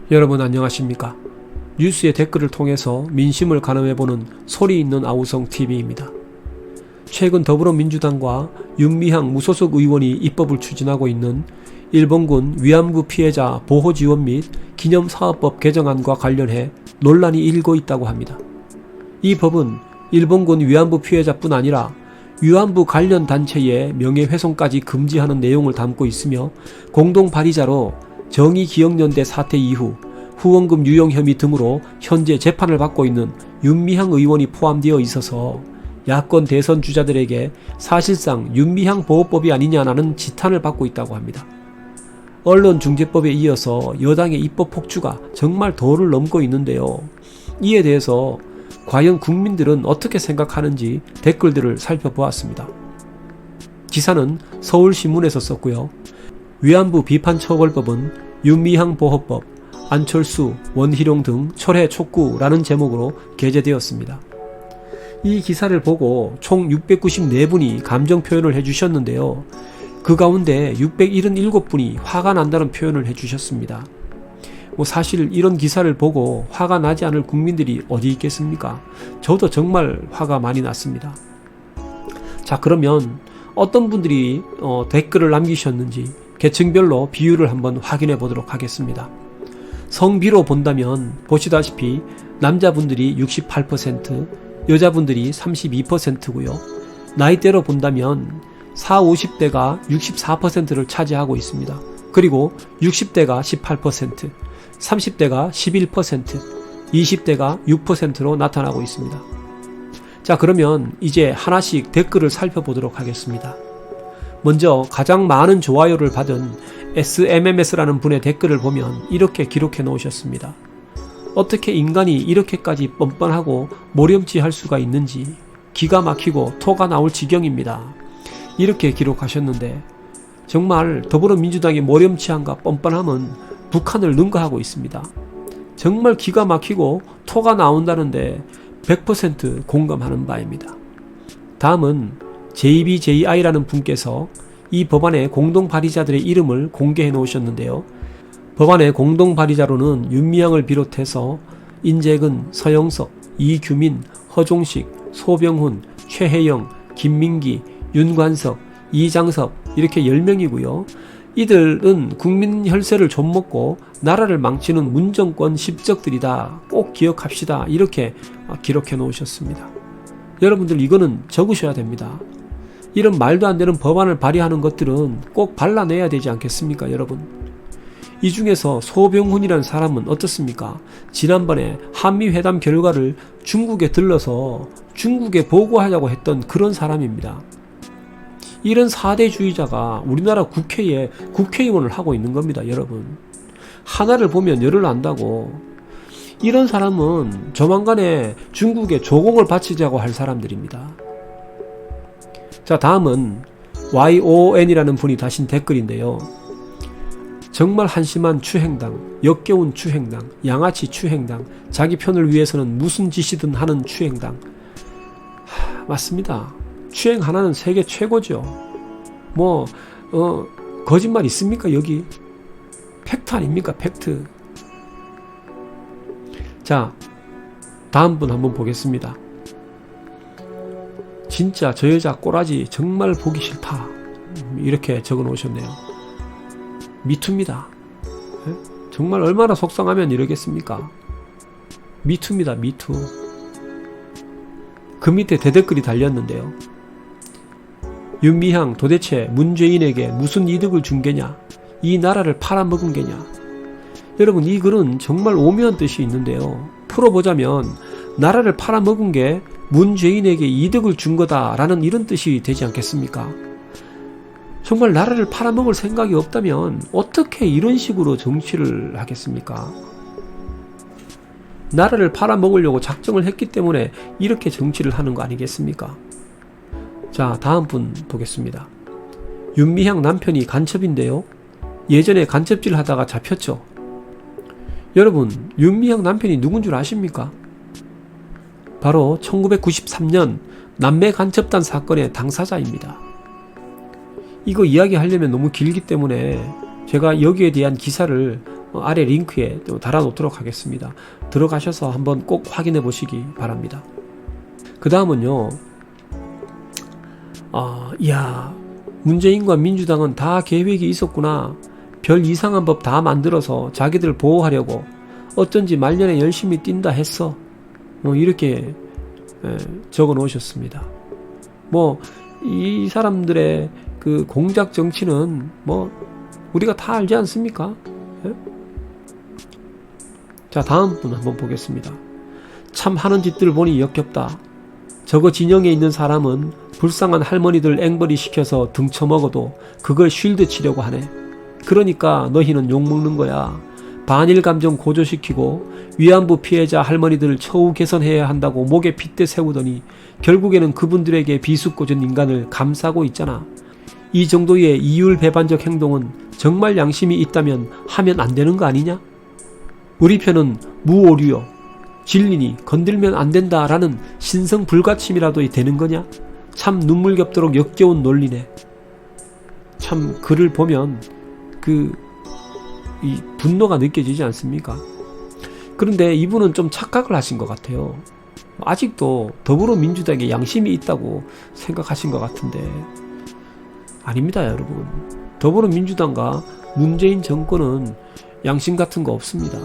여러분 안녕하십니까? 뉴스의 댓글을 통해서 민심을 가늠해보는 소리 있는 아우성TV입니다. 최근 더불어민주당과 윤미향 무소속 의원이 입법을 추진하고 있는 일본군 위안부 피해자 보호지원 및 기념사업법 개정안과 관련해 논란이 일고 있다고 합니다. 이 법은 일본군 위안부 피해자뿐 아니라 위안부 관련 단체의 명예훼손까지 금지하는 내용을 담고 있으며 공동 발의자로 정의기억연대 사태 이후 후원금 유용 혐의 등으로 현재 재판을 받고 있는 윤미향 의원이 포함되어 있어서 야권 대선 주자들에게 사실상 윤미향 보호법이 아니냐라는 지탄을 받고 있다고 합니다. 언론중재법에 이어서 여당의 입법 폭주가 정말 도를 넘고 있는데요. 이에 대해서 과연 국민들은 어떻게 생각하는지 댓글들을 살펴보았습니다. 기사는 서울신문에서 썼고요. 위안부 비판처벌법은 윤미향 보호법, 안철수, 원희룡 등 철회 촉구라는 제목으로 게재되었습니다. 이 기사를 보고 총 694분이 감정 표현을 해주셨는데요. 그 가운데 677분이 화가 난다는 표현을 해주셨습니다. 사실 이런 기사를 보고 화가 나지 않을 국민들이 어디 있겠습니까? 저도 정말 화가 많이 났습니다. 자, 그러면 어떤 분들이 댓글을 남기셨는지 계층별로 비율을 한번 확인해 보도록 하겠습니다. 성비로 본다면 보시다시피 남자분들이 68%, 여자분들이 32%고요. 나이대로 본다면 40, 50대가 64%를 차지하고 있습니다. 그리고 60대가 18%, 30대가 11%, 20대가 6%로 나타나고 있습니다. 자, 그러면 이제 하나씩 댓글을 살펴보도록 하겠습니다. 먼저 가장 많은 좋아요를 받은 SMMS라는 분의 댓글을 보면 이렇게 기록해 놓으셨습니다. 어떻게 인간이 이렇게까지 뻔뻔하고 모렴치할 수가 있는지 기가 막히고 토가 나올 지경입니다. 이렇게 기록하셨는데 정말 더불어민주당의 모렴치함과 뻔뻔함은 북한을 능가하고 있습니다. 정말 기가 막히고 토가 나온다는데 100% 공감하는 바입니다. 다음은 JBJI라는 분께서 이 법안의 공동 발의자들의 이름을 공개해 놓으셨는데요. 법안의 공동 발의자로는 윤미향을 비롯해서 인재근, 서영석, 이규민, 허종식, 소병훈, 최혜영, 김민기, 윤관석, 이장섭 이렇게 10명이고요. 이들은 국민 혈세를 좀먹고 나라를 망치는 문정권 십적들이다. 꼭 기억합시다. 이렇게 기록해 놓으셨습니다. 여러분들 이거는 적으셔야 됩니다. 이런 말도 안 되는 법안을 발의하는 것들은 꼭 발라내야 되지 않겠습니까, 여러분? 이 중에서 소병훈이라는 사람은 어떻습니까? 지난번에 한미회담 결과를 중국에 들러서 중국에 보고하려고 했던 그런 사람입니다. 이런 사대주의자가 우리나라 국회에 국회의원을 하고 있는 겁니다, 여러분. 하나를 보면 열을 안다고. 이런 사람은 조만간에 중국에 조공을 바치자고 할 사람들입니다. 자, 다음은 YON이라는 분이 다신 댓글인데요. 정말 한심한 추행당, 역겨운 추행당, 양아치 추행당, 자기 편을 위해서는 무슨 짓이든 하는 추행당. 맞습니다. 추행 하나는 세계 최고죠. 거짓말 있습니까, 여기? 팩트 아닙니까, 팩트. 자, 다음 분 한번 보겠습니다. 진짜 저 여자 꼬라지 정말 보기 싫다. 이렇게 적어 놓으셨네요. 미투입니다. 정말 얼마나 속상하면 이러겠습니까? 미투입니다, 미투. 그 밑에 대댓글이 달렸는데요. 윤미향 도대체 문재인에게 무슨 이득을 준 게냐? 이 나라를 팔아먹은 게냐? 여러분, 이 글은 정말 오묘한 뜻이 있는데요. 풀어보자면 나라를 팔아먹은 게 문재인에게 이득을 준 거다라는 이런 뜻이 되지 않겠습니까? 정말 나라를 팔아먹을 생각이 없다면 어떻게 이런 식으로 정치를 하겠습니까? 나라를 팔아먹으려고 작정을 했기 때문에 이렇게 정치를 하는 거 아니겠습니까? 자, 다음 분 보겠습니다. 윤미향 남편이 간첩인데요. 예전에 간첩질 하다가 잡혔죠. 여러분, 윤미향 남편이 누군 줄 아십니까? 바로 1993년 남매 간첩단 사건의 당사자입니다. 이거 이야기하려면 너무 길기 때문에 제가 여기에 대한 기사를 아래 링크에 달아놓도록 하겠습니다. 들어가셔서 한번 꼭 확인해 보시기 바랍니다. 그 다음은요, 문재인과 민주당은 다 계획이 있었구나. 별 이상한 법 다 만들어서 자기들 보호하려고 어쩐지 말년에 열심히 뛴다 했어. 이렇게 적어 놓으셨습니다. 이 사람들의 그 공작 정치는 우리가 다 알지 않습니까? 자, 다음 분 한번 보겠습니다. 참 하는 짓들 보니 역겹다. 저거 진영에 있는 사람은 불쌍한 할머니들 앵벌이 시켜서 등쳐먹어도 그걸 쉴드 치려고 하네. 그러니까 너희는 욕먹는 거야. 반일 감정 고조시키고 위안부 피해자 할머니들 처우 개선해야 한다고 목에 핏대 세우더니 결국에는 그분들에게 비수꽂은 인간을 감싸고 있잖아. 이 정도의 이율배반적 행동은 정말 양심이 있다면 하면 안 되는 거 아니냐? 우리 편은 무오류요. 진리니 건들면 안 된다라는 신성불가침이라도 되는 거냐? 참 눈물겹도록 역겨운 논리네. 참 글을 보면 이 분노가 느껴지지 않습니까? 그런데 이분은 좀 착각을 하신 것 같아요. 아직도 더불어민주당에 양심이 있다고 생각하신 것 같은데 아닙니다, 여러분. 더불어민주당과 문재인 정권은 양심 같은 거 없습니다.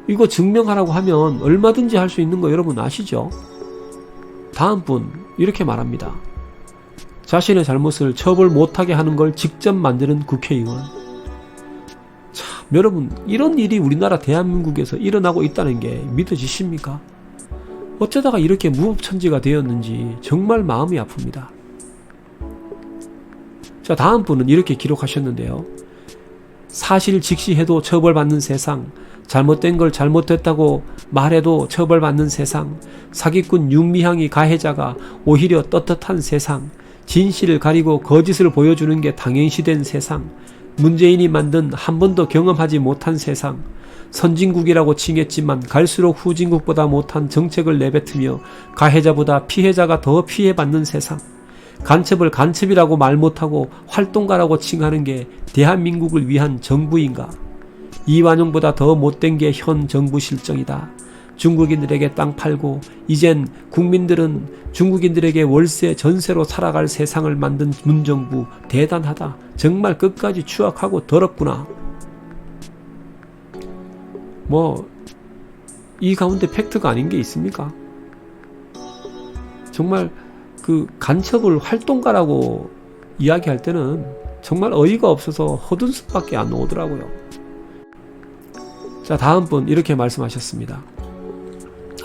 이거 증명하라고 하면 얼마든지 할 수 있는 거 여러분 아시죠? 다음 분 이렇게 말합니다. 자신의 잘못을 처벌 못하게 하는 걸 직접 만드는 국회의원. 참, 여러분, 이런 일이 우리나라 대한민국에서 일어나고 있다는 게 믿어지십니까? 어쩌다가 이렇게 무법천지가 되었는지 정말 마음이 아픕니다. 자, 다음 분은 이렇게 기록하셨는데요. 사실 직시해도 처벌받는 세상, 잘못된 걸 잘못됐다고 말해도 처벌받는 세상, 사기꾼 윤미향이 가해자가 오히려 떳떳한 세상, 진실을 가리고 거짓을 보여주는 게 당연시된 세상, 문재인이 만든 한 번도 경험하지 못한 세상, 선진국이라고 칭했지만 갈수록 후진국보다 못한 정책을 내뱉으며 가해자보다 피해자가 더 피해받는 세상, 간첩을 간첩이라고 말 못하고 활동가라고 칭하는 게 대한민국을 위한 정부인가? 이완용보다 더 못된 게 현 정부 실정이다. 중국인들에게 땅 팔고 이젠 국민들은 중국인들에게 월세 전세로 살아갈 세상을 만든 문정부 대단하다. 정말 끝까지 추악하고 더럽구나. 이 가운데 팩트가 아닌 게 있습니까? 정말 그 간첩을 활동가라고 이야기할 때는 정말 어이가 없어서 허둔수밖에 안 나오더라고요. 자, 다음 분 이렇게 말씀하셨습니다.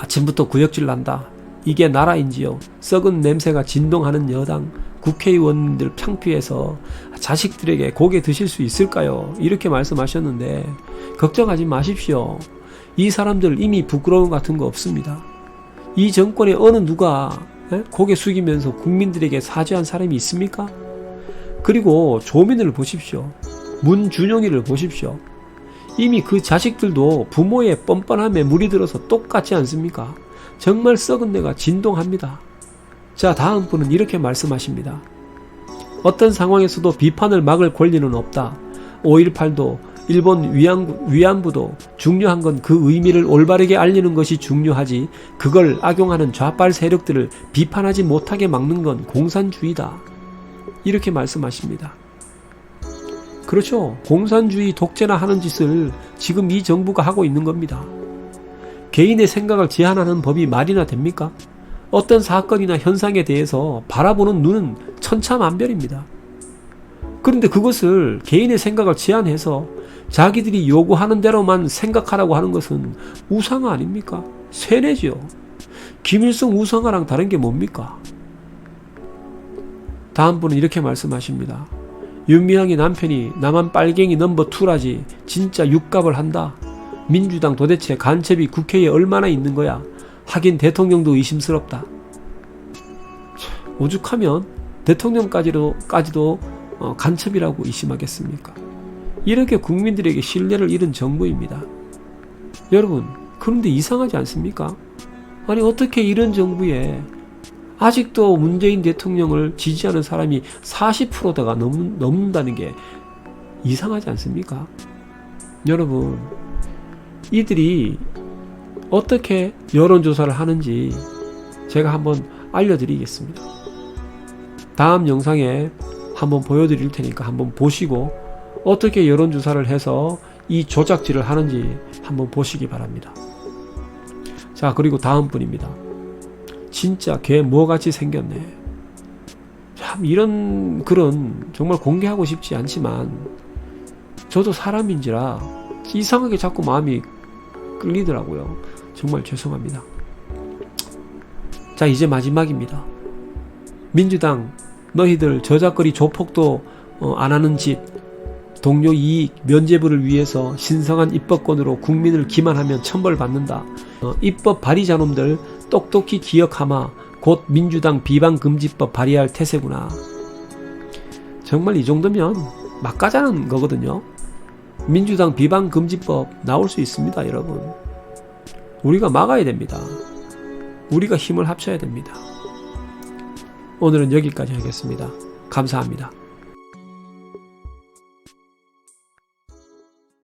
아침부터 구역질 난다. 이게 나라인지요. 썩은 냄새가 진동하는 여당, 국회의원들 창피해서 자식들에게 고개 드실 수 있을까요? 이렇게 말씀하셨는데 걱정하지 마십시오. 이 사람들 이미 부끄러움 같은 거 없습니다. 이 정권에 어느 누가 고개 숙이면서 국민들에게 사죄한 사람이 있습니까? 그리고 조민을 보십시오. 문준용이를 보십시오. 이미 그 자식들도 부모의 뻔뻔함에 물이 들어서 똑같지 않습니까? 정말 썩은 내가 진동합니다. 자, 다음 분은 이렇게 말씀하십니다. 어떤 상황에서도 비판을 막을 권리는 없다. 5.18도 일본 위안부도 중요한 건 그 의미를 올바르게 알리는 것이 중요하지 그걸 악용하는 좌빨 세력들을 비판하지 못하게 막는 건 공산주의다. 이렇게 말씀하십니다. 그렇죠. 공산주의 독재나 하는 짓을 지금 이 정부가 하고 있는 겁니다. 개인의 생각을 제한하는 법이 말이나 됩니까? 어떤 사건이나 현상에 대해서 바라보는 눈은 천차만별입니다. 그런데 그것을 개인의 생각을 제한해서 자기들이 요구하는 대로만 생각하라고 하는 것은 우상화 아닙니까? 세뇌죠. 김일성 우상화랑 다른 게 뭡니까? 다음 분은 이렇게 말씀하십니다. 윤미향이 남편이 나만 빨갱이 넘버2라지 진짜 육갑을 한다. 민주당 도대체 간첩이 국회에 얼마나 있는 거야. 하긴 대통령도 의심스럽다. 오죽하면 대통령까지도 간첩이라고 의심하겠습니까? 이렇게 국민들에게 신뢰를 잃은 정부입니다. 여러분, 그런데 이상하지 않습니까? 아니 어떻게 이런 정부에 아직도 문재인 대통령을 지지하는 사람이 40%가 넘는다는 게 이상하지 않습니까? 여러분, 이들이 어떻게 여론조사를 하는지 제가 한번 알려드리겠습니다. 다음 영상에 한번 보여드릴 테니까 한번 보시고 어떻게 여론조사를 해서 이 조작질을 하는지 한번 보시기 바랍니다. 자, 그리고 다음 분입니다. 진짜 걔 뭐같이 생겼네. 참 이런 글은 정말 공개하고 싶지 않지만 저도 사람인지라 이상하게 자꾸 마음이 끌리더라고요. 정말 죄송합니다. 자, 이제 마지막입니다. 민주당, 너희들 저작거리 조폭도 안 하는 짓, 동료 이익 면제부를 위해서 신성한 입법권으로 국민을 기만하면 천벌받는다. 입법 발의자놈들 똑똑히 기억하마. 곧 민주당 비방금지법 발의할 태세구나. 정말 이 정도면 막 가자는 거거든요. 민주당 비방금지법 나올 수 있습니다, 여러분. 우리가 막아야 됩니다. 우리가 힘을 합쳐야 됩니다. 오늘은 여기까지 하겠습니다. 감사합니다.